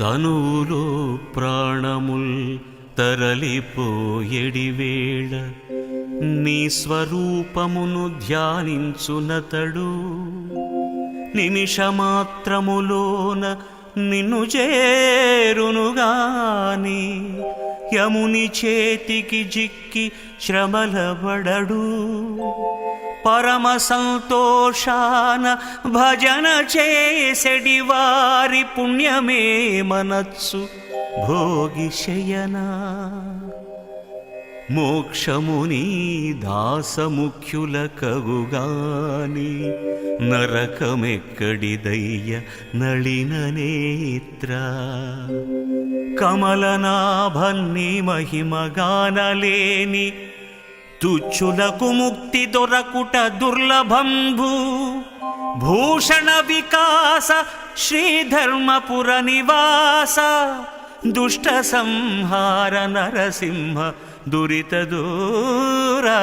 తనువులో ప్రాణముల్ తరలిపోయెడివేళ నీ స్వరూపమును ధ్యానించునతడు నిమిషమాత్రములోన నిన్ను చేరునుగాని యముని చేతికి జిక్కి శ్రమలబడడు పరమ సంతోషాన భజన చేసెడి వారి పుణ్యమే మనస్సు భోగి శయనా మోక్షముని దాసముఖ్యుల కగుగాని నరకమెక్కడిదయ్య నళిన నేత్ర కమలనాభన్ని మహిమగానలేని తుచ్చులకు ముక్తి దొరకుట దుర్లభంభు భూషణ వికాస శ్రీధర్మపుర నివాస దుష్ట సంహార నరసింహ దురిత దూరా